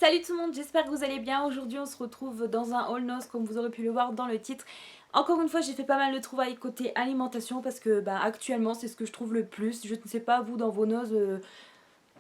Salut tout le monde, j'espère que vous allez bien. Aujourd'hui on se retrouve dans un haul noz comme vous aurez pu le voir dans le titre. Encore une fois j'ai fait pas mal de trouvailles côté alimentation parce que actuellement c'est ce que je trouve le plus. Je ne sais pas vous dans vos noz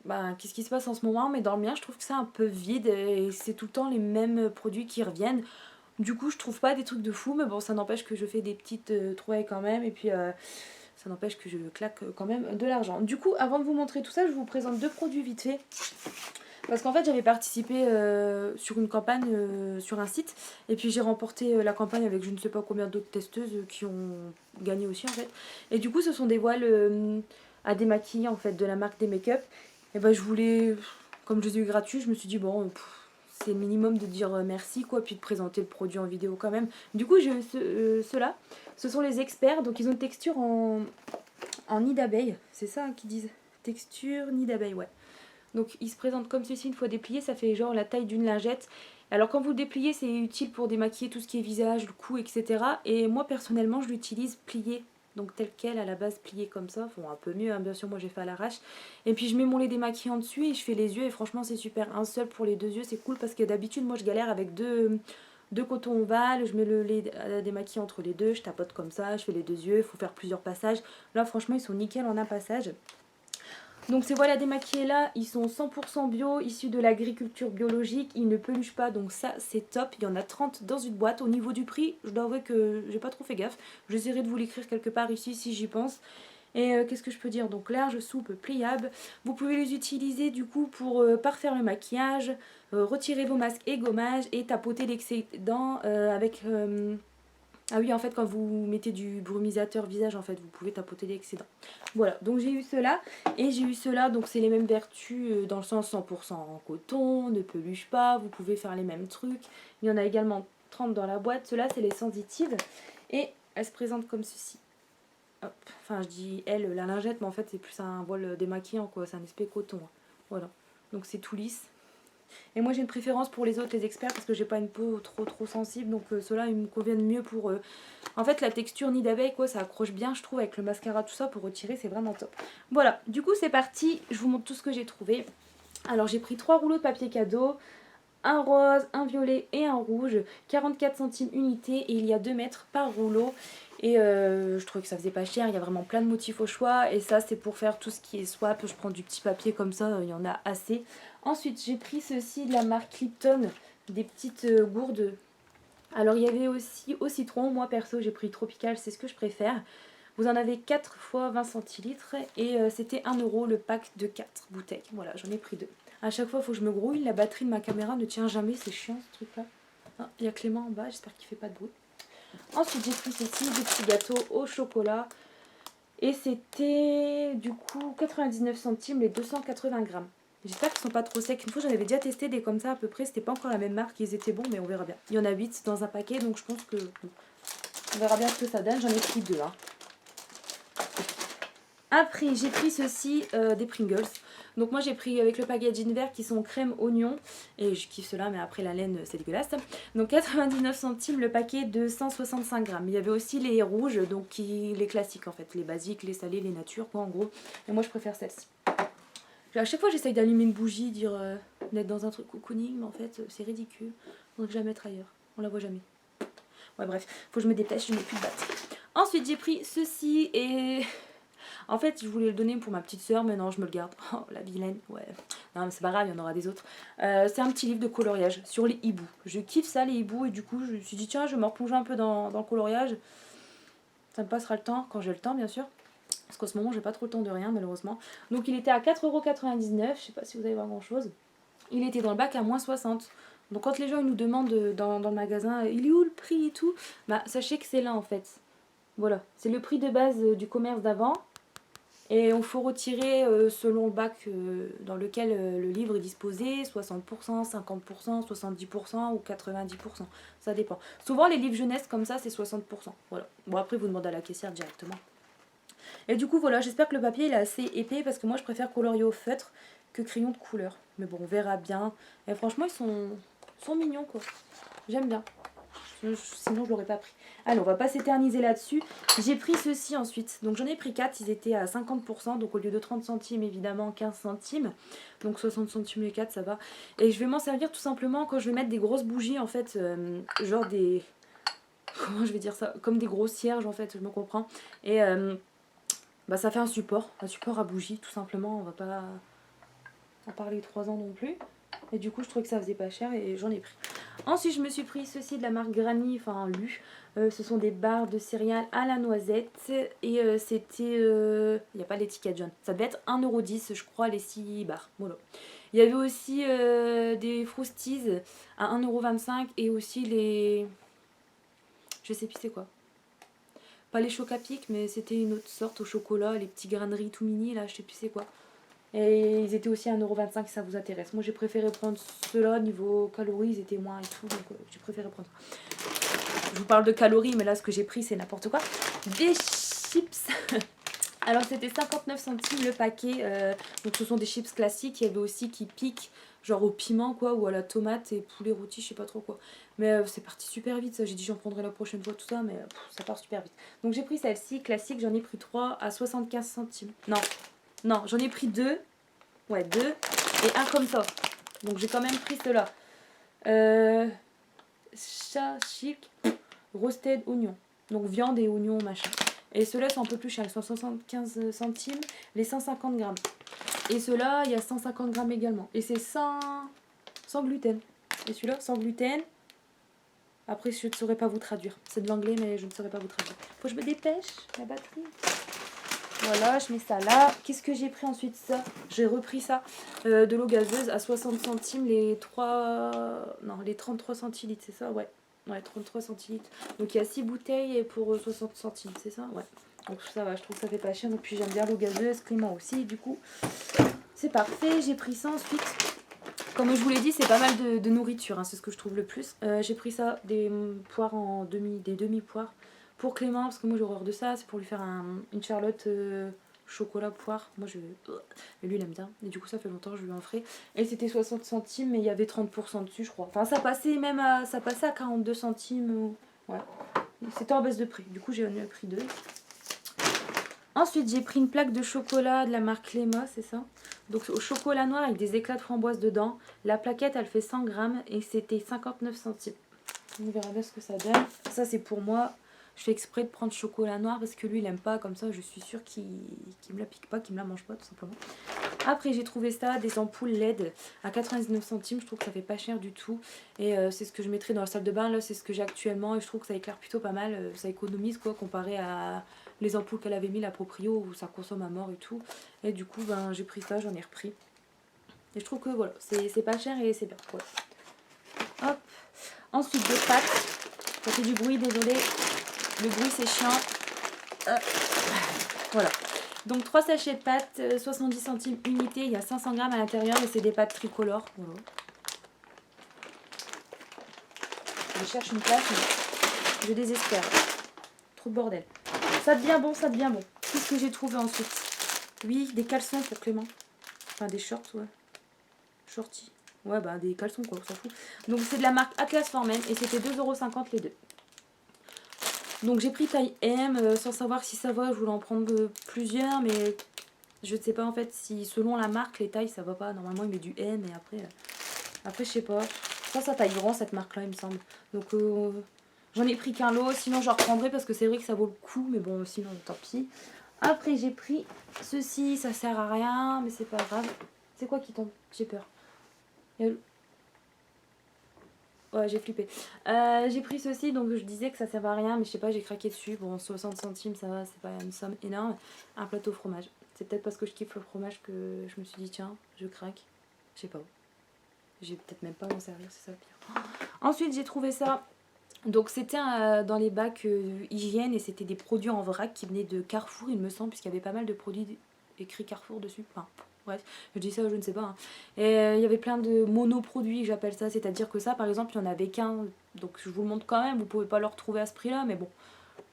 qu'est-ce qui se passe en ce moment, mais dans le mien je trouve que c'est un peu vide et c'est tout le temps les mêmes produits qui reviennent. Du coup je trouve pas des trucs de fou, mais bon ça n'empêche que je fais des petites trouvailles quand même et puis ça n'empêche que je claque quand même de l'argent. Du coup avant de vous montrer tout ça je vous présente deux produits vite fait. Parce qu'en fait j'avais participé sur une campagne sur un site et puis j'ai remporté la campagne avec je ne sais pas combien d'autres testeuses qui ont gagné aussi en fait. Et du coup ce sont des voiles à démaquiller en fait de la marque des make-up. Et je voulais, comme je les ai eu gratuits, je me suis dit bon c'est le minimum de dire merci quoi, puis de présenter le produit en vidéo quand même. Du coup j'ai eu ceux-là, ce sont les experts, donc ils ont une texture en nid d'abeille, c'est ça qu'ils disent, texture nid d'abeille ouais. Donc il se présente comme ceci une fois déplié, ça fait genre la taille d'une lingette. Alors quand vous le dépliez c'est utile pour démaquiller tout ce qui est visage, le cou, etc. Et moi personnellement je l'utilise plié, donc tel quel à la base plié comme ça, bon un peu mieux hein, bien sûr moi j'ai fait à l'arrache. Et puis je mets mon lait démaquillant dessus et je fais les yeux et franchement c'est super. Un seul pour les deux yeux c'est cool parce que d'habitude moi je galère avec deux cotons ovales, je mets le lait démaquillant entre les deux, je tapote comme ça, je fais les deux yeux, il faut faire plusieurs passages. Là franchement ils sont nickel en un passage. Donc ces voiles à démaquiller là, ils sont 100% bio, issus de l'agriculture biologique, ils ne peluchent pas, donc ça c'est top. Il y en a 30 dans une boîte. Au niveau du prix, je dois avouer que j'ai pas trop fait gaffe. J'essaierai de vous l'écrire quelque part ici si j'y pense. Et qu'est-ce que je peux dire? Donc large, souple, pliable. Vous pouvez les utiliser du coup pour parfaire le maquillage, retirer vos masques et gommages et tapoter l'excédent avec... Ah oui, en fait, quand vous mettez du brumisateur visage, en fait, vous pouvez tapoter l'excédent. Voilà, donc j'ai eu cela et j'ai eu cela, donc c'est les mêmes vertus dans le sens 100% en coton, ne peluche pas, vous pouvez faire les mêmes trucs. Il y en a également 30 dans la boîte, ceux-là c'est les sensitives et elles se présentent comme ceci. Hop. Enfin, je dis elle, la lingette, mais en fait c'est plus un voile démaquillant quoi, c'est un espèce coton. Hein. Voilà, donc c'est tout lisse. Et moi j'ai une préférence pour les autres, les experts, parce que j'ai pas une peau trop sensible, donc ceux-là ils me conviennent mieux pour... En fait la texture nid d'abeille quoi, ça accroche bien je trouve avec le mascara tout ça, pour retirer c'est vraiment top. Voilà, du coup c'est parti, je vous montre tout ce que j'ai trouvé. Alors j'ai pris 3 rouleaux de papier cadeau, un rose, un violet et un rouge, 44 centimes unité et il y a 2 mètres par rouleau. Et je trouvais que ça faisait pas cher, il y a vraiment plein de motifs au choix. Et ça c'est pour faire tout ce qui est swap, je prends du petit papier comme ça, il y en a assez. Ensuite j'ai pris ceci de la marque Lipton, des petites gourdes. Alors il y avait aussi au citron, moi perso j'ai pris tropical, c'est ce que je préfère. Vous en avez 4 fois 20 centilitres et c'était 1 € le pack de 4 bouteilles. Voilà, j'en ai pris 2. À chaque fois, il faut que je me grouille. La batterie de ma caméra ne tient jamais, c'est chiant ce truc-là. Ah, il y a Clément en bas, j'espère qu'il fait pas de bruit. Ensuite, j'ai pris ceci, des petits gâteaux au chocolat. Et c'était du coup 99 centimes les 280 grammes. J'espère qu'ils sont pas trop secs. Une fois, j'en avais déjà testé des comme ça à peu près. C'était pas encore la même marque, ils étaient bons, mais on verra bien. Il y en a 8 dans un paquet, donc je pense que on verra bien ce que ça donne. J'en ai pris 2. Hein. Après j'ai pris ceci, des Pringles. Donc moi j'ai pris avec le packaging vert qui sont crème oignon. Et je kiffe cela mais après la laine c'est dégueulasse. Donc 99 centimes le paquet de 165 grammes. Il y avait aussi les rouges, donc les classiques en fait. Les basiques, les salés, les natures quoi en gros. Et moi je préfère celle-ci. À chaque fois j'essaye d'allumer une bougie, dire d'être dans un truc cocooning. Mais en fait c'est ridicule. On devrait que je la mettre ailleurs. On la voit jamais. Ouais bref, faut que je me dépêche, je n'ai plus de batterie. Ensuite j'ai pris ceci et... En fait, je voulais le donner pour ma petite soeur, mais non, je me le garde. Oh, la vilaine, ouais. Non, mais c'est pas grave, il y en aura des autres. C'est un petit livre de coloriage sur les hiboux. Je kiffe ça, les hiboux, et du coup, je me suis dit, tiens, je vais me replonger un peu dans le coloriage. Ça me passera le temps, quand j'ai le temps, bien sûr. Parce qu'en ce moment, j'ai pas trop le temps de rien, malheureusement. Donc, il était à 4,99 €. Je sais pas si vous allez voir grand chose. Il était dans le bac à moins 60. Donc, quand les gens ils nous demandent dans le magasin, il est où le prix et tout, bah, sachez que c'est là, en fait. Voilà, c'est le prix de base du commerce d'avant. Et il faut retirer selon le bac dans lequel le livre est disposé, 60%, 50%, 70% ou 90%. Ça dépend. Souvent les livres jeunesse comme ça c'est 60%. Voilà. Bon après vous demandez à la caissière directement. Et du coup voilà, j'espère que le papier il est assez épais parce que moi je préfère colorier au feutre que crayon de couleur. Mais bon on verra bien. Et franchement ils sont mignons quoi. J'aime bien. sinon je l'aurais pas pris. Allez, on va pas s'éterniser là-dessus. J'ai pris ceci ensuite. Donc j'en ai pris 4, ils étaient à 50%. Donc au lieu de 30 centimes, évidemment 15 centimes. Donc 60 centimes les 4, ça va. Et je vais m'en servir tout simplement quand je vais mettre des grosses bougies en fait. Genre des... Comment je vais dire ça? Comme des grosses cierges en fait, je me comprends. Et bah, ça fait un support à bougie tout simplement. On va pas en parler 3 ans non plus. Et du coup je trouvais que ça faisait pas cher et j'en ai pris. Ensuite je me suis pris ceci de la marque Granny, enfin Lu. Ce sont des barres de céréales à la noisette. Et c'était... Il n'y a pas l'étiquette jaune. Ça devait être 1,10 € je crois les 6 barres. Voilà. Il y avait aussi des Frosties à 1,25 € et aussi les... Je sais plus c'est quoi. Pas les Chocapic mais c'était une autre sorte au chocolat. Les petits graineries tout mini là, je sais plus c'est quoi. Et ils étaient aussi à 1,25 € si ça vous intéresse. Moi j'ai préféré prendre ceux-là, niveau calories ils étaient moins et tout, donc j'ai préféré prendre ça. Je vous parle de calories mais là ce que j'ai pris c'est n'importe quoi. Des chips. Alors c'était 59 centimes le paquet, donc ce sont des chips classiques, il y avait aussi qui piquent, genre au piment quoi, ou à la tomate et poulet rôti, je sais pas trop quoi. Mais c'est parti super vite ça, j'ai dit j'en prendrai la prochaine fois tout ça, mais ça part super vite. Donc j'ai pris celle-ci, classique, j'en ai pris 3 à 75 centimes. Non, j'en ai pris 2, ouais 2, et un comme ça. Donc j'ai quand même pris ceux-là. Chic, roasted oignon, donc viande et oignon machin. Et ceux-là sont un peu plus chers, ils sont 75 centimes les 150 grammes. Et ceux-là, il y a 150 grammes également. Et c'est sans gluten. Et celui-là, sans gluten. Après, je ne saurais pas vous traduire. C'est de l'anglais, mais je ne saurais pas vous traduire. Faut que je me dépêche, la batterie. Voilà, je mets ça là. Qu'est-ce que j'ai pris ensuite? Ça, j'ai repris ça. De l'eau gazeuse à 60 centimes les 33 centilitres, c'est ça? Ouais. Ouais, 33 centilitres. Donc il y a 6 bouteilles pour 60 centimes, c'est ça? Ouais. Donc ça va, je trouve que ça fait pas cher. Donc puis j'aime bien l'eau gazeuse, Clément aussi. Du coup, c'est parfait. J'ai pris ça ensuite. Comme je vous l'ai dit, c'est pas mal de nourriture, hein, c'est ce que je trouve le plus. J'ai pris ça, des poires des demi-poires pour Clément, parce que moi j'ai horreur de ça. C'est pour lui faire une charlotte chocolat poire. Moi et lui il aime bien. Et du coup ça fait longtemps que je lui en ferai. Et c'était 60 centimes, mais il y avait 30% dessus, je crois. Enfin ça passait à 42 centimes. Ouais. C'était en baisse de prix. Du coup j'ai pris 2. Ensuite, j'ai pris une plaque de chocolat de la marque Lema, c'est ça? Donc au chocolat noir avec des éclats de framboise dedans. La plaquette, elle fait 100 grammes et c'était 59 centimes. On verra bien ce que ça donne. Ça, c'est pour moi. Je fais exprès de prendre chocolat noir parce que lui, il aime pas. Comme ça, je suis sûre qu'il me la pique pas, qu'il me la mange pas, tout simplement. Après, j'ai trouvé ça, des ampoules LED à 99 centimes. Je trouve que ça fait pas cher du tout. Et c'est ce que je mettrai dans la salle de bain. Là, c'est ce que j'ai actuellement. Et je trouve que ça éclaire plutôt pas mal. Ça économise, quoi, comparé à les ampoules qu'elle avait mis, la proprio, où ça consomme à mort et tout. Et du coup, ben, j'ai pris ça, j'en ai repris. Et je trouve que, voilà, c'est pas cher et c'est bien. Voilà. Hop. Ensuite, des pâtes. Ça fait du bruit, désolé. Le bruit, c'est chiant. Voilà. Donc 3 sachets de pâtes, 70 centimes unité, il y a 500 grammes à l'intérieur et c'est des pâtes tricolores. Voilà. Je cherche une place, mais je désespère. Trop de bordel. Ça devient bon, ça devient bon. Qu'est-ce que j'ai trouvé ensuite? Oui, des caleçons pour Clément. Enfin, des shorts, ouais. Shorty. Ouais, bah des caleçons, quoi, on s'en fout. Donc c'est de la marque Atlas Formen et c'était 2,50 € les deux. Donc j'ai pris taille M sans savoir si ça va, je voulais en prendre plusieurs, mais je ne sais pas en fait si selon la marque les tailles ça va pas. Normalement il met du M et après je sais pas. Ça taille grand cette marque là il me semble. Donc j'en ai pris qu'un lot, sinon j'en reprendrai parce que c'est vrai que ça vaut le coup, mais bon sinon tant pis. Après j'ai pris ceci, ça sert à rien, mais c'est pas grave. C'est quoi qui tombe? J'ai peur. Ouais, j'ai flippé. J'ai pris ceci, donc je disais que ça servait à rien, mais je sais pas, j'ai craqué dessus. Bon, 60 centimes, ça va, c'est pas une somme énorme. Un plateau fromage. C'est peut-être parce que je kiffe le fromage que je me suis dit, tiens, je craque. Je sais pas. J'ai peut-être même pas à m'en servir, c'est ça le pire. Ensuite, j'ai trouvé ça. Donc, c'était dans les bacs hygiène et c'était des produits en vrac qui venaient de Carrefour, il me semble, puisqu'il y avait pas mal de produits écrits Carrefour dessus. Enfin, bref, je dis ça, je ne sais pas. Hein. Et il y avait plein de monoproduits, j'appelle ça. C'est-à-dire que ça, par exemple, il n'y en avait qu'un. Donc, je vous le montre quand même. Vous pouvez pas le retrouver à ce prix-là, mais bon.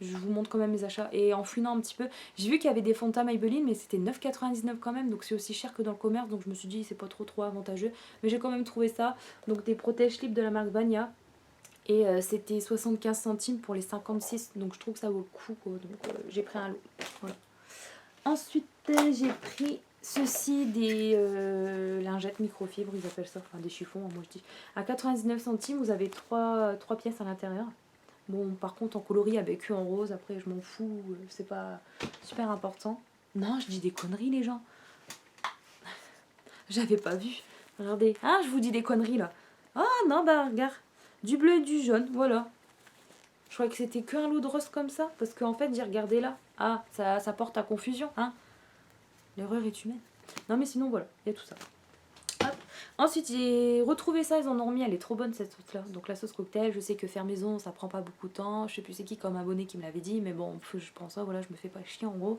Je vous montre quand même mes achats. Et en fouinant un petit peu, j'ai vu qu'il y avait des fonds de teint Maybelline, mais c'était 9,99 quand même. Donc c'est aussi cher que dans le commerce. Donc je me suis dit, c'est pas trop avantageux. Mais j'ai quand même trouvé ça. Donc des protège-lips de la marque Vania. Et c'était 75 centimes pour les 56, donc je trouve que ça vaut le coup, quoi. Donc j'ai pris un lot. Voilà. Ensuite, j'ai pris ceci, des lingettes microfibres, ils appellent ça, enfin des chiffons, moi je dis. À 99 centimes, vous avez 3 pièces à l'intérieur. Bon, par contre, en coloris avec eux en rose, après je m'en fous, c'est pas super important. Non, je dis des conneries, les gens. J'avais pas vu. Regardez. Ah, je vous dis des conneries là. Ah non, bah regarde. Du bleu et du jaune, voilà. Je croyais que c'était qu'un lot de rose comme ça. Parce qu'en fait, j'ai regardé là. Ah, ça porte à confusion, hein. L'erreur est humaine. Non, mais sinon, voilà, il y a tout ça. Hop. Ensuite, j'ai retrouvé ça, ils en ont remis. Elle est trop bonne cette sauce là. Donc, la sauce cocktail, je sais que faire maison, ça prend pas beaucoup de temps. Je sais plus c'est qui comme abonné qui me l'avait dit. Mais bon, je pense ça, voilà, je me fais pas chier en gros.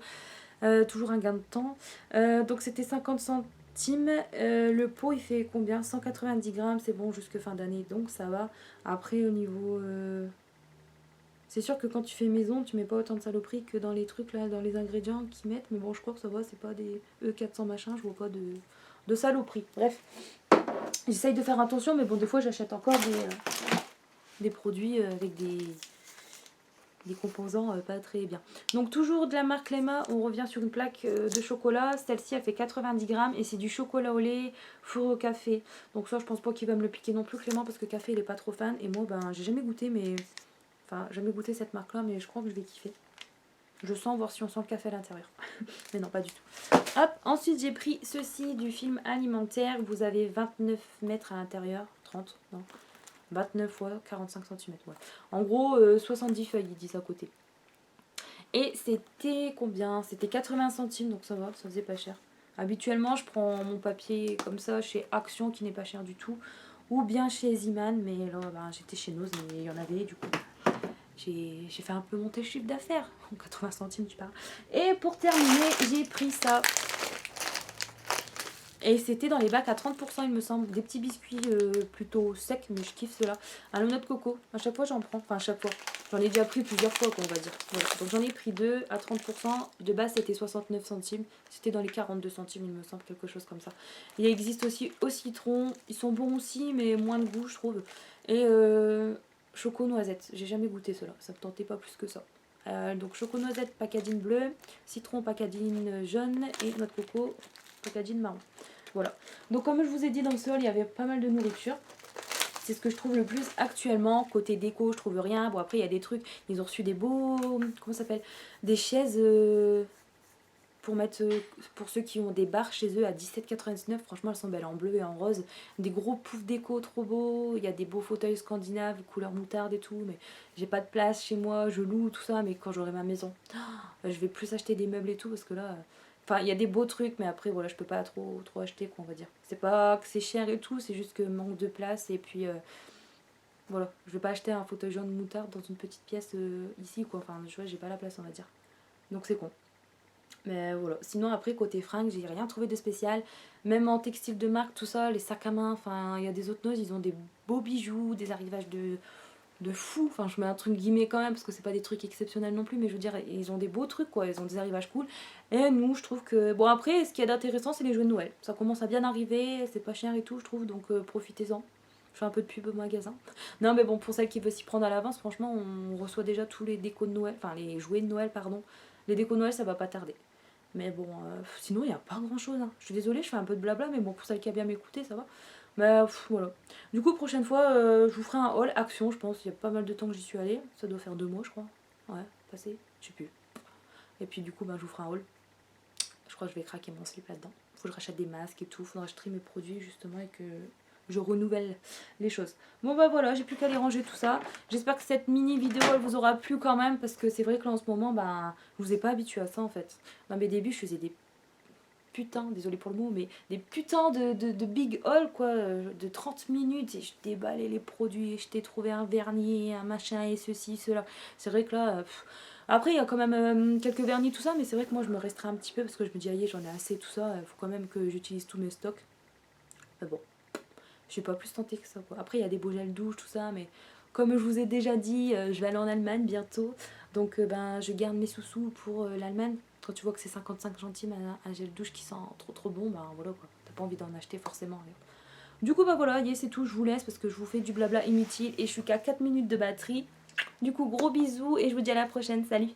Toujours un gain de temps. Donc, c'était 50 centimes. Le pot, il fait combien? 190 grammes, c'est bon jusque fin d'année. Donc, ça va. Après, au niveau. C'est sûr que quand tu fais maison, tu mets pas autant de saloperies que dans les trucs là, dans les ingrédients qu'ils mettent. Mais bon, je crois que ça va, c'est pas des E400 machin, je vois pas de saloperies. Bref, j'essaye de faire attention, mais bon, des fois j'achète encore des produits avec des composants pas très bien. Donc toujours de la marque Lema, on revient sur une plaque de chocolat. Celle-ci elle fait 90 grammes et c'est du chocolat au lait fourré au café. Donc ça je pense pas qu'il va me le piquer non plus Clément parce que café il est pas trop fan. Et moi ben j'ai jamais goûté mais... Enfin jamais goûté cette marque là mais je crois que je vais kiffer. Je sens voir si on sent le café à l'intérieur. Mais non pas du tout. Hop, ensuite j'ai pris ceci du film alimentaire. Vous avez 29 mètres à l'intérieur. 30 non 29 fois 45 cm. Ouais. En gros 70 feuilles ils disent à côté. Et c'était combien? C'était 80 centimes, donc ça va, ça faisait pas cher. Habituellement, je prends mon papier comme ça chez Action, qui n'est pas cher du tout. Ou bien chez Ziman, mais là, ben, j'étais chez Noz, mais il y en avait, du coup. J'ai fait un peu monter le chiffre d'affaires. 80 centimes, tu parles. Et pour terminer, j'ai pris ça. Et c'était dans les bacs à 30%, il me semble. Des petits biscuits plutôt secs, mais je kiffe ceux-là. À la noix de coco. À chaque fois, j'en prends. Enfin, à chaque fois. J'en ai déjà pris plusieurs fois, quoi, on va dire. Voilà. Donc, j'en ai pris deux à 30%. De base, c'était 69 centimes. C'était dans les 42 centimes, il me semble, quelque chose comme ça. Il existe aussi au citron. Ils sont bons aussi, mais moins de goût, je trouve. Et choco noisette. J'ai jamais goûté cela. Ça me tentait pas plus que ça. Donc, choco noisette, pacadine bleu. Citron, pacadine jaune. Et noix de coco, pacadine marron. Voilà. Donc comme je vous ai dit dans le sol, il y avait pas mal de nourriture. C'est ce que je trouve le plus actuellement. Côté déco, je trouve rien. Bon après il y a des trucs. Ils ont reçu des beaux... Comment ça s'appelle? Des chaises pour mettre... pour ceux qui ont des bars chez eux à 17,99. Franchement elles sont belles en bleu et en rose. Des gros poufs déco trop beaux. Il y a des beaux fauteuils scandinaves, couleur moutarde et tout. Mais j'ai pas de place chez moi. Je loue tout ça. Mais quand j'aurai ma maison, je vais plus acheter des meubles et tout. Parce que là... Enfin, il y a des beaux trucs, mais après, voilà, je peux pas trop acheter, quoi, on va dire. C'est pas que c'est cher et tout, c'est juste que manque de place. Et puis, voilà, je vais pas acheter un fauteuil jaune moutarde dans une petite pièce ici, quoi. Enfin, je vois, j'ai pas la place, on va dire. Donc, c'est con. Mais voilà. Sinon, après, côté fringues, j'ai rien trouvé de spécial. Même en textile de marque, tout ça, les sacs à main, enfin, il y a des autres noses, ils ont des beaux bijoux, des arrivages de fou, enfin je mets un truc guillemets quand même parce que c'est pas des trucs exceptionnels non plus, mais je veux dire ils ont des beaux trucs quoi, ils ont des arrivages cool. Et nous je trouve que bon après ce qu'il y a d'intéressant c'est les jouets de Noël, ça commence à bien arriver, c'est pas cher et tout je trouve, donc profitez-en. Je fais un peu de pub au magasin. Non mais bon pour celle qui veut s'y prendre à l'avance, franchement on reçoit déjà tous les décos de Noël, enfin les jouets de Noël pardon. Les décos de Noël ça va pas tarder. Mais bon, sinon il n'y a pas grand chose. Hein. Je suis désolée, je fais un peu de blabla, mais bon, pour celle qui a bien m'écouté, ça va. Mais voilà. Du coup, prochaine fois, je vous ferai un haul action, je pense. Il y a pas mal de temps que j'y suis allée. Ça doit faire 2 mois, je crois. Ouais, passé, je sais plus. Et puis du coup, je vous ferai un haul. Je crois que je vais craquer mon slip là-dedans. Faut que je rachète des masques et tout. Faudra que je trie mes produits justement et que je renouvelle les choses. Bon bah voilà, j'ai plus qu'à aller ranger tout ça. J'espère que cette mini vidéo elle vous aura plu quand même parce que c'est vrai que là en ce moment, je vous ai pas habitué à ça en fait. Dans mes débuts, je faisais des putains, désolé pour le mot, mais des putains de big haul quoi, de 30 minutes et je déballais les produits et je t'ai trouvé un vernis, un machin et ceci, cela. C'est vrai que là, après il y a quand même quelques vernis tout ça, mais c'est vrai que moi je me restreins un petit peu parce que je me dis aïe j'en ai assez tout ça, il faut quand même que j'utilise tous mes stocks. Mais bon, je suis pas plus tentée que ça quoi. Après il y a des beaux gels douche tout ça, mais comme je vous ai déjà dit, je vais aller en Allemagne bientôt, donc je garde mes sous-sous pour l'Allemagne. Quand tu vois que c'est 55 centimes un gel douche qui sent trop bon, voilà quoi. T'as pas envie d'en acheter forcément. Du coup bah voilà, c'est tout, je vous laisse parce que je vous fais du blabla inutile et je suis qu'à 4 minutes de batterie. Du coup gros bisous et je vous dis à la prochaine, salut.